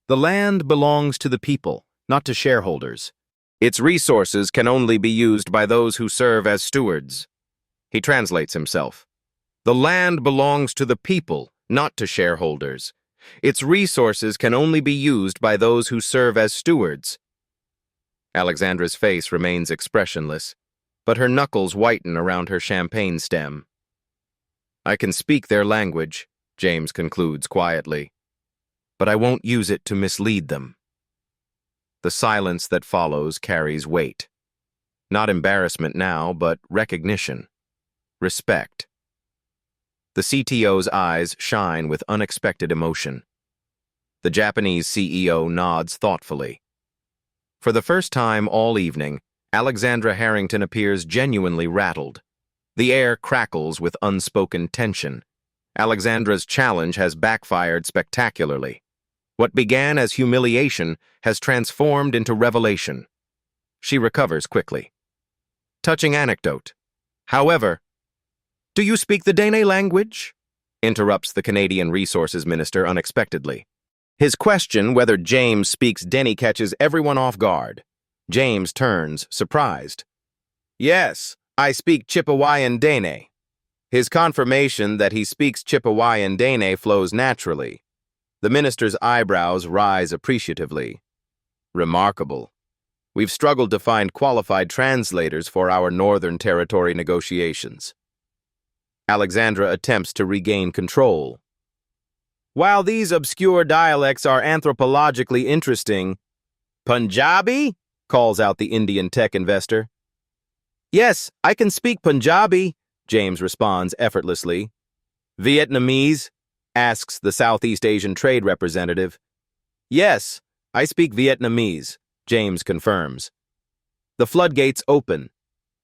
The land belongs to the people, not to shareholders. Its resources can only be used by those who serve as stewards. He translates himself. The land belongs to the people, not to shareholders. Its resources can only be used by those who serve as stewards. Alexandra's face remains expressionless, but her knuckles whiten around her champagne stem. I can speak their language, James concludes quietly, but I won't use it to mislead them. The silence that follows carries weight. Not embarrassment now, but recognition. Respect. The CTO's eyes shine with unexpected emotion. The Japanese CEO nods thoughtfully. For the first time all evening, Alexandra Harrington appears genuinely rattled. The air crackles with unspoken tension. Alexandra's challenge has backfired spectacularly. What began as humiliation has transformed into revelation. She recovers quickly. Touching anecdote. However, do you speak the Dene language? Interrupts the Canadian Resources Minister unexpectedly. His question whether James speaks Dene catches everyone off guard. James turns, surprised. Yes, I speak Chippewayan Dene. His confirmation that he speaks Chippewayan Dene flows naturally. The minister's eyebrows rise appreciatively. Remarkable. We've struggled to find qualified translators for our Northern Territory negotiations. Alexandra attempts to regain control. While these obscure dialects are anthropologically interesting, Punjabi? Calls out the Indian tech investor. Yes, I can speak Punjabi, James responds effortlessly. Vietnamese? Asks the Southeast Asian trade representative. Yes, I speak Vietnamese, James confirms. The floodgates open.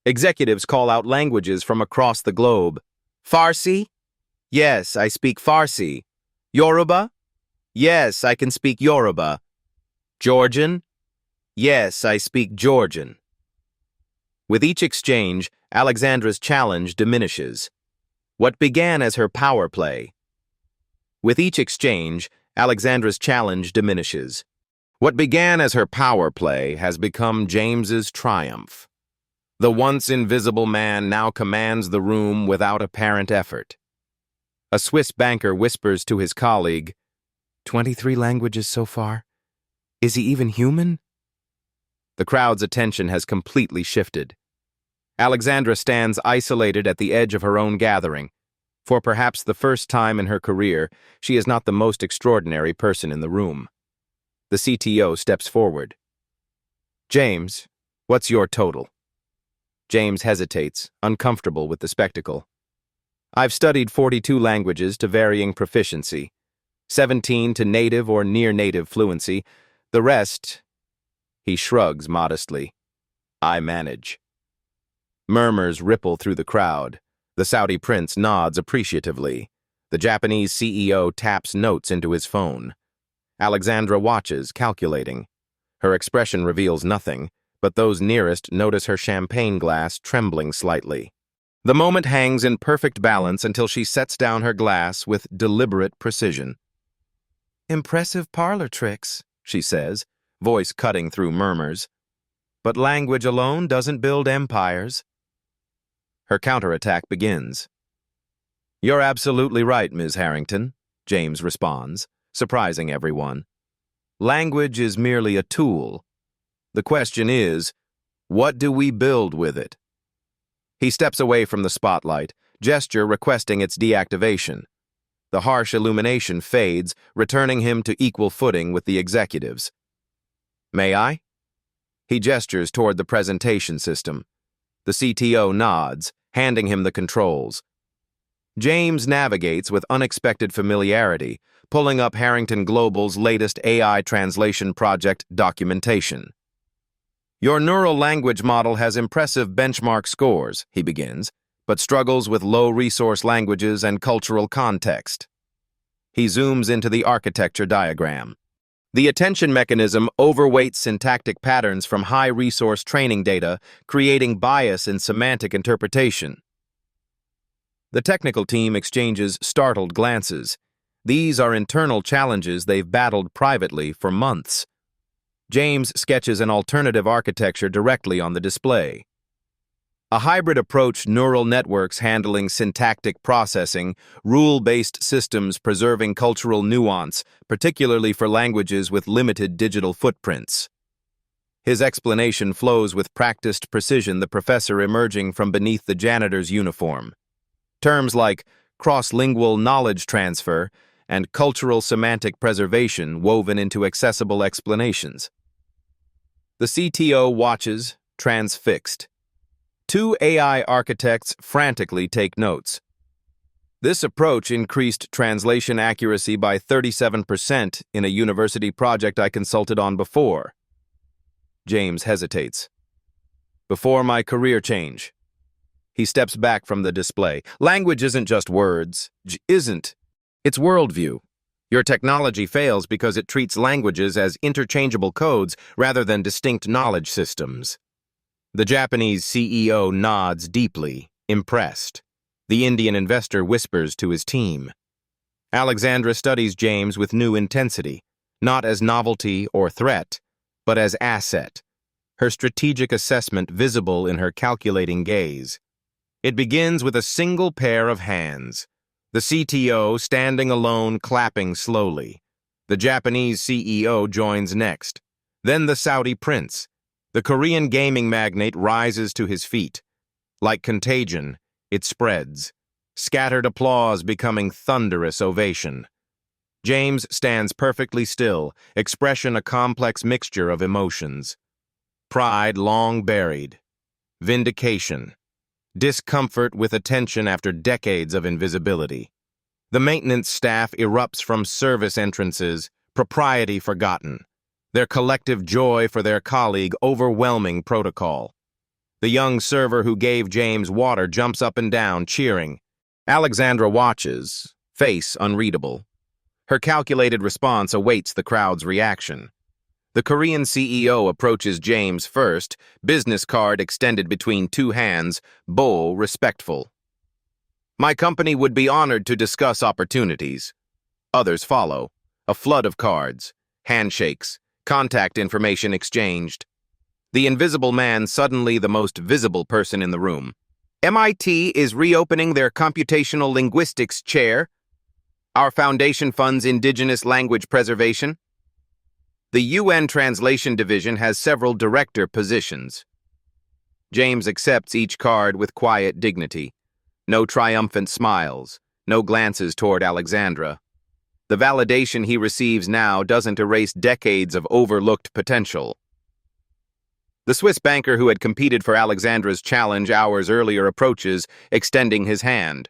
Executives call out languages from across the globe. Farsi? Yes, I speak Farsi. Yoruba? Yes, I can speak Yoruba. Georgian? Yes, I speak Georgian. With each exchange, Alexandra's challenge diminishes. What began as her power play. With each exchange, Alexandra's challenge diminishes. What began as her power play has become James's triumph. The once invisible man now commands the room without apparent effort. A Swiss banker whispers to his colleague, 23 languages so far? Is he even human? The crowd's attention has completely shifted. Alexandra stands isolated at the edge of her own gathering. For perhaps the first time in her career, she is not the most extraordinary person in the room. The CTO steps forward. James, what's your total? James hesitates, uncomfortable with the spectacle. I've studied 42 languages to varying proficiency, 17 to native or near-native fluency. The rest, he shrugs modestly. I manage. Murmurs ripple through the crowd. The Saudi prince nods appreciatively. The Japanese CEO taps notes into his phone. Alexandra watches, calculating. Her expression reveals nothing, but those nearest notice her champagne glass trembling slightly. The moment hangs in perfect balance until she sets down her glass with deliberate precision. Impressive parlor tricks, she says, voice cutting through murmurs. But language alone doesn't build empires. Her counterattack begins. You're absolutely right, Ms. Harrington, James responds, surprising everyone. Language is merely a tool. The question is, what do we build with it? He steps away from the spotlight, gesture requesting its deactivation. The harsh illumination fades, returning him to equal footing with the executives. May I? He gestures toward the presentation system. The CTO nods, handing him the controls. James navigates with unexpected familiarity, pulling up Harrington Global's latest AI translation project documentation. Your neural language model has impressive benchmark scores, he begins, but struggles with low-resource languages and cultural context. He zooms into the architecture diagram. The attention mechanism overweights syntactic patterns from high-resource training data, creating bias in semantic interpretation. The technical team exchanges startled glances. These are internal challenges they've battled privately for months. James sketches an alternative architecture directly on the display. A hybrid approach, neural networks handling syntactic processing, rule-based systems preserving cultural nuance, particularly for languages with limited digital footprints. His explanation flows with practiced precision, the professor emerging from beneath the janitor's uniform. Terms like cross-lingual knowledge transfer and cultural semantic preservation woven into accessible explanations. The CTO watches, transfixed. Two AI architects frantically take notes. This approach increased translation accuracy by 37% in a university project I consulted on before. James hesitates. Before my career change. He steps back from the display. Language isn't just words. Isn't. It's worldview. Your technology fails because it treats languages as interchangeable codes rather than distinct knowledge systems. The Japanese CEO nods deeply, impressed. The Indian investor whispers to his team. Alexandra studies James with new intensity, not as novelty or threat, but as asset, her strategic assessment visible in her calculating gaze. It begins with a single pair of hands. The CTO standing alone, clapping slowly. The Japanese CEO joins next. Then the Saudi prince. The Korean gaming magnate rises to his feet. Like contagion, it spreads. Scattered applause becoming thunderous ovation. James stands perfectly still, expression a complex mixture of emotions. Pride long buried. Vindication. Discomfort with attention after decades of invisibility. The maintenance staff erupts from service entrances, propriety forgotten. Their collective joy for their colleague overwhelming protocol. The young server who gave James water jumps up and down, cheering. Alexandra watches, face unreadable. Her calculated response awaits the crowd's reaction. The Korean CEO approaches James first, business card extended between two hands, bowl respectful. My company would be honored to discuss opportunities. Others follow. A flood of cards, handshakes, contact information exchanged. The invisible man suddenly the most visible person in the room. MIT is reopening their computational linguistics chair. Our foundation funds indigenous language preservation. The UN Translation Division has several director positions. James accepts each card with quiet dignity. No triumphant smiles, no glances toward Alexandra. The validation he receives now doesn't erase decades of overlooked potential. The Swiss banker who had competed for Alexandra's challenge hours earlier approaches, extending his hand.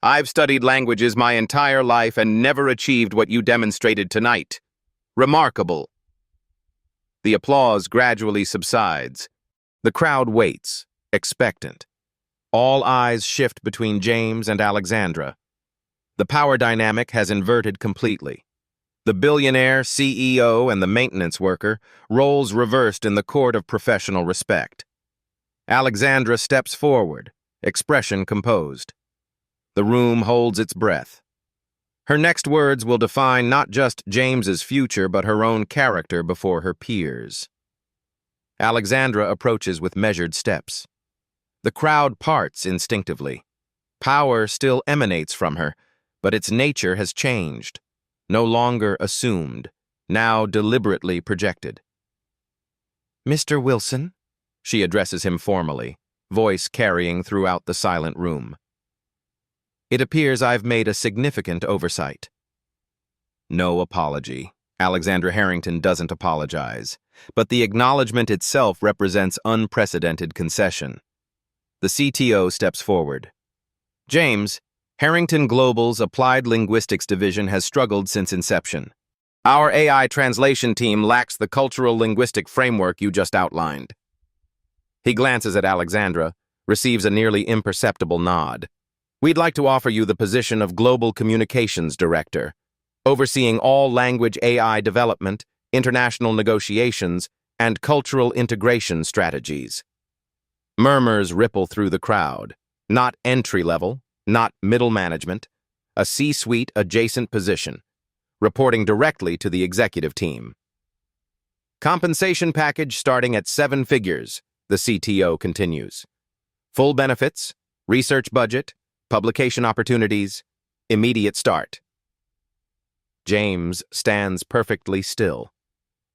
I've studied languages my entire life and never achieved what you demonstrated tonight. Remarkable. The applause gradually subsides. The crowd waits, expectant. All eyes shift between James and Alexandra. The power dynamic has inverted completely. The billionaire CEO and the maintenance worker, roles reversed in the court of professional respect. Alexandra steps forward, expression composed. The room holds its breath. Her next words will define not just James's future, but her own character before her peers. Alexandra approaches with measured steps. The crowd parts instinctively. Power still emanates from her, but its nature has changed. No longer assumed, now deliberately projected. Mr. Wilson, she addresses him formally, voice carrying throughout the silent room. It appears I've made a significant oversight. No apology. Alexandra Harrington doesn't apologize, but the acknowledgement itself represents unprecedented concession. The CTO steps forward. James, Harrington Global's Applied Linguistics division has struggled since inception. Our AI translation team lacks the cultural linguistic framework you just outlined. He glances at Alexandra, receives a nearly imperceptible nod. We'd like to offer you the position of Global Communications Director, overseeing all language AI development, international negotiations, and cultural integration strategies. Murmurs ripple through the crowd. Not entry-level, not middle management, a C-suite adjacent position, reporting directly to the executive team. Compensation package starting at 7 figures, the CTO continues. Full benefits, research budget, publication opportunities, immediate start. James stands perfectly still,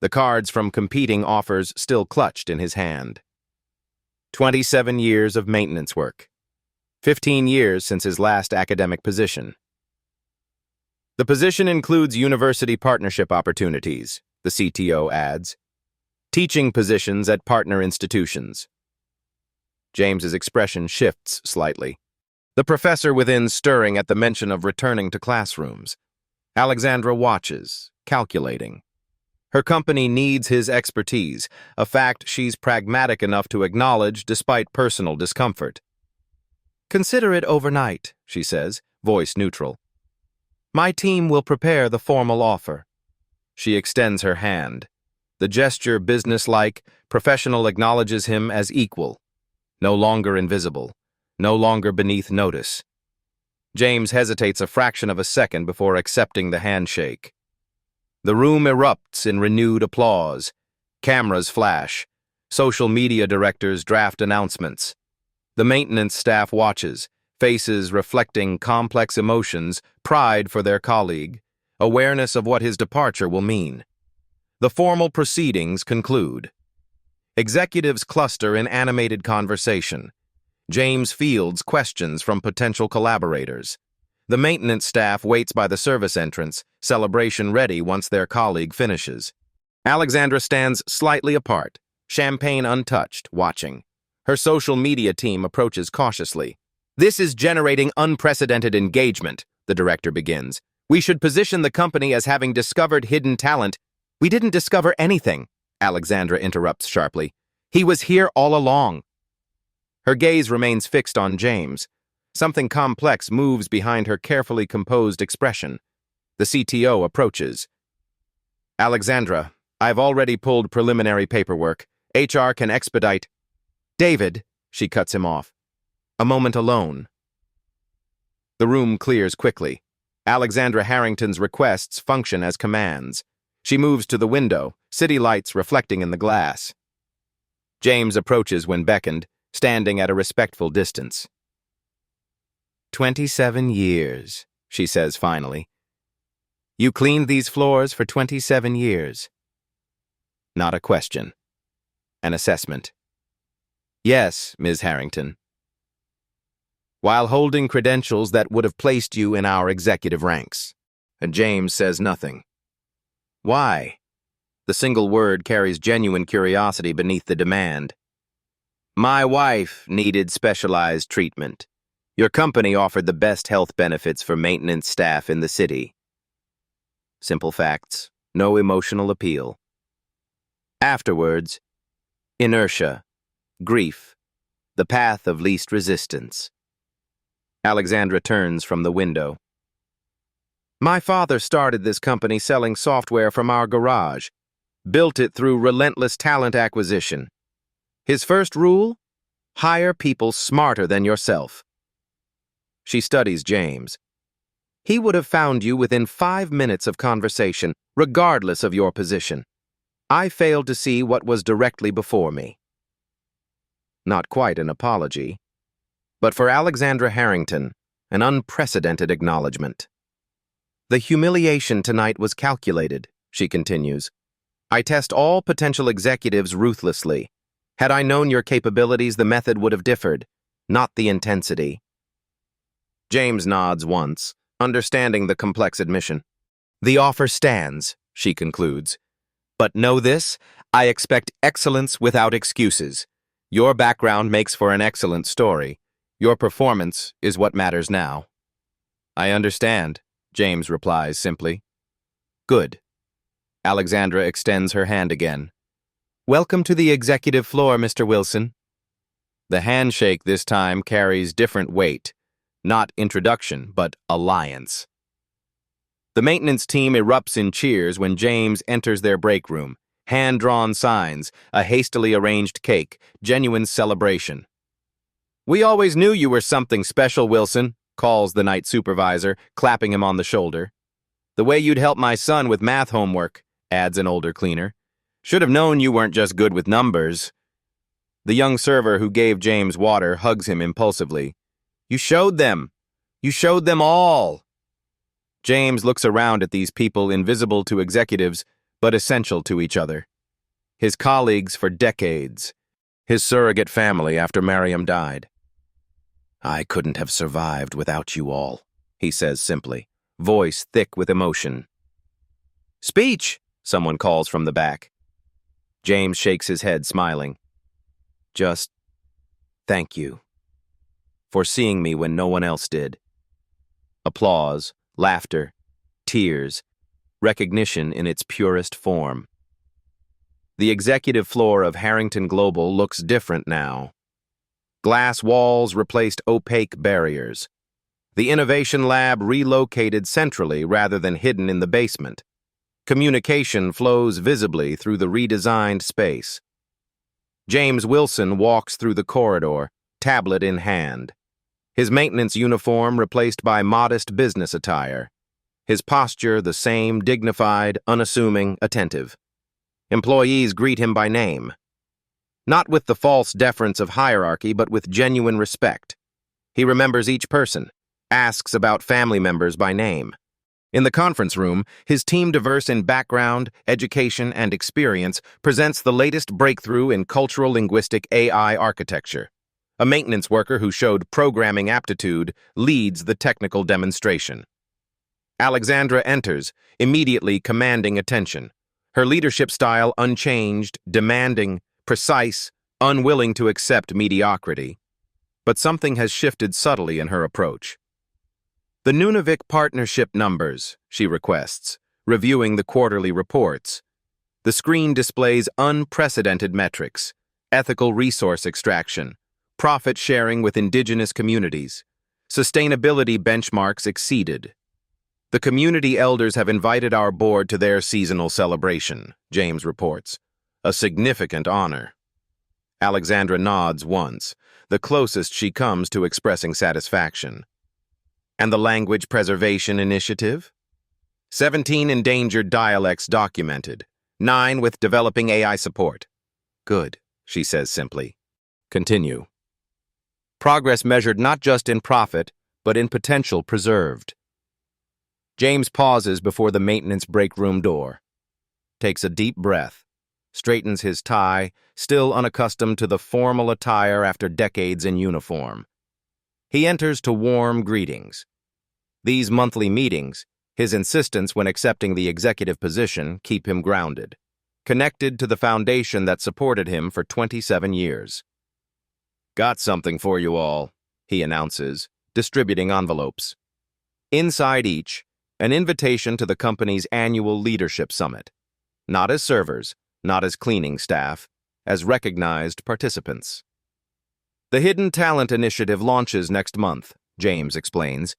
the cards from competing offers still clutched in his hand. 27 years of maintenance work. 15 years since his last academic position. The position includes university partnership opportunities, the CTO adds. Teaching positions at partner institutions. James's expression shifts slightly. The professor within stirring at the mention of returning to classrooms. Alexandra watches, calculating. Her company needs his expertise, a fact she's pragmatic enough to acknowledge despite personal discomfort. Consider it overnight, she says, voice neutral. My team will prepare the formal offer. She extends her hand. The gesture businesslike, professional acknowledges him as equal. No longer invisible, no longer beneath notice. James hesitates a fraction of a second before accepting the handshake. The room erupts in renewed applause. Cameras flash. Social media directors draft announcements. The maintenance staff watches, faces reflecting complex emotions, pride for their colleague, awareness of what his departure will mean. The formal proceedings conclude. Executives cluster in animated conversation. James fields questions from potential collaborators. The maintenance staff waits by the service entrance, celebration ready once their colleague finishes. Alexandra stands slightly apart, champagne untouched, watching. Her social media team approaches cautiously. This is generating unprecedented engagement, the director begins. We should position the company as having discovered hidden talent. We didn't discover anything, Alexandra interrupts sharply. He was here all along. Her gaze remains fixed on James. Something complex moves behind her carefully composed expression. The CTO approaches. Alexandra, I've already pulled preliminary paperwork. HR can expedite. David, she cuts him off. A moment alone. The room clears quickly. Alexandra Harrington's requests function as commands. She moves to the window, city lights reflecting in the glass. James approaches when beckoned, standing at a respectful distance. 27 years, she says finally. You cleaned these floors for 27 years. Not a question. An assessment. Yes, Ms. Harrington. While holding credentials that would have placed you in our executive ranks. James says nothing. Why? The single word carries genuine curiosity beneath the demand. My wife needed specialized treatment. Your company offered the best health benefits for maintenance staff in the city. Simple facts, no emotional appeal. Afterwards, inertia, grief, the path of least resistance. Alexandra turns from the window. My father started this company selling software from our garage, built it through relentless talent acquisition. His first rule? Hire people smarter than yourself. She studies James. He would have found you within 5 minutes of conversation, regardless of your position. I failed to see what was directly before me. Not quite an apology, but for Alexandra Harrington, an unprecedented acknowledgement. The humiliation tonight was calculated, she continues. I test all potential executives ruthlessly. Had I known your capabilities, the method would have differed, not the intensity. James nods once, understanding the complex admission. The offer stands, she concludes. But know this, I expect excellence without excuses. Your background makes for an excellent story. Your performance is what matters now. I understand, James replies simply. Good. Alexandra extends her hand again. Welcome to the executive floor, Mr. Wilson. The handshake this time carries different weight. Not introduction, but alliance. The maintenance team erupts in cheers when James enters their break room. Hand-drawn signs, a hastily arranged cake, genuine celebration. We always knew you were something special, Wilson, calls the night supervisor, clapping him on the shoulder. The way you'd help my son with math homework, adds an older cleaner. Should have known you weren't just good with numbers. The young server who gave James water hugs him impulsively. You showed them. You showed them all. James looks around at these people invisible to executives, but essential to each other. His colleagues for decades. His surrogate family after Mariam died. I couldn't have survived without you all, he says simply, voice thick with emotion. Speech, someone calls from the back. James shakes his head, smiling. Just thank you for seeing me when no one else did. Applause, laughter, tears, recognition in its purest form. The executive floor of Harrington Global looks different now. Glass walls replaced opaque barriers. The innovation lab relocated centrally rather than hidden in the basement. Communication flows visibly through the redesigned space. James Wilson walks through the corridor, tablet in hand. His maintenance uniform replaced by modest business attire. His posture the same, dignified, unassuming, attentive. Employees greet him by name. Not with the false deference of hierarchy, but with genuine respect. He remembers each person, asks about family members by name. In the conference room, his team, diverse in background, education, and experience, presents the latest breakthrough in cultural linguistic AI architecture. A maintenance worker who showed programming aptitude leads the technical demonstration. Alexandra enters, immediately commanding attention. Her leadership style unchanged, demanding, precise, unwilling to accept mediocrity. But something has shifted subtly in her approach. The Nunavik partnership numbers, she requests, reviewing the quarterly reports. The screen displays unprecedented metrics, ethical resource extraction, profit sharing with indigenous communities. Sustainability benchmarks exceeded. The community elders have invited our board to their seasonal celebration, James reports. A significant honor. Alexandra nods once, the closest she comes to expressing satisfaction. And the Language Preservation Initiative? 17 endangered dialects documented, 9 with developing AI support. Good, she says simply. Continue. Progress measured not just in profit, but in potential preserved. James pauses before the maintenance break room door, takes a deep breath, straightens his tie, still unaccustomed to the formal attire after decades in uniform. He enters to warm greetings. These monthly meetings, his insistence when accepting the executive position, keep him grounded, connected to the foundation that supported him for 27 years. Got something for you all, he announces, distributing envelopes. Inside each, an invitation to the company's annual leadership summit. Not as servers, not as cleaning staff, as recognized participants. The Hidden Talent Initiative launches next month, James explains.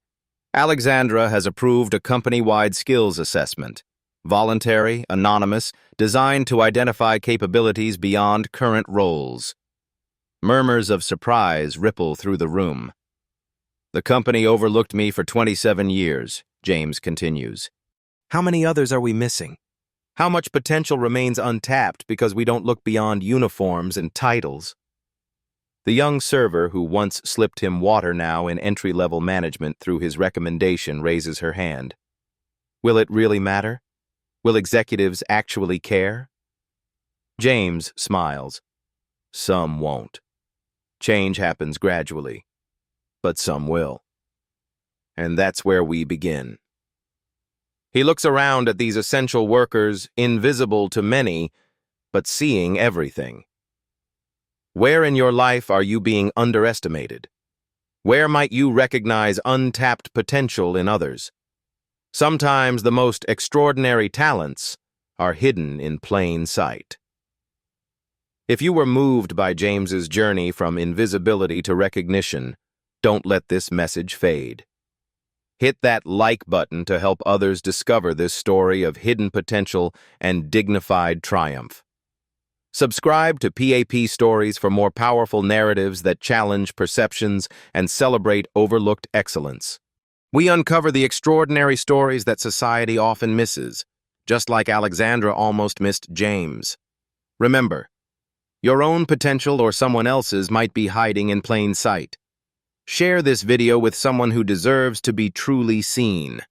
Alexandra has approved a company-wide skills assessment, voluntary, anonymous, designed to identify capabilities beyond current roles. Murmurs of surprise ripple through the room. The company overlooked me for 27 years, James continues. How many others are we missing? How much potential remains untapped because we don't look beyond uniforms and titles? The young server who once slipped him water now in entry-level management through his recommendation raises her hand. Will it really matter? Will executives actually care? James smiles. Some won't. Change happens gradually, but some will. And that's where we begin. He looks around at these essential workers, invisible to many, but seeing everything. Where in your life are you being underestimated? Where might you recognize untapped potential in others? Sometimes the most extraordinary talents are hidden in plain sight. If you were moved by James's journey from invisibility to recognition, don't let this message fade. Hit that like button to help others discover this story of hidden potential and dignified triumph. Subscribe to PAP Stories for more powerful narratives that challenge perceptions and celebrate overlooked excellence. We uncover the extraordinary stories that society often misses, just like Alexandra almost missed James. Remember, your own potential or someone else's might be hiding in plain sight. Share this video with someone who deserves to be truly seen.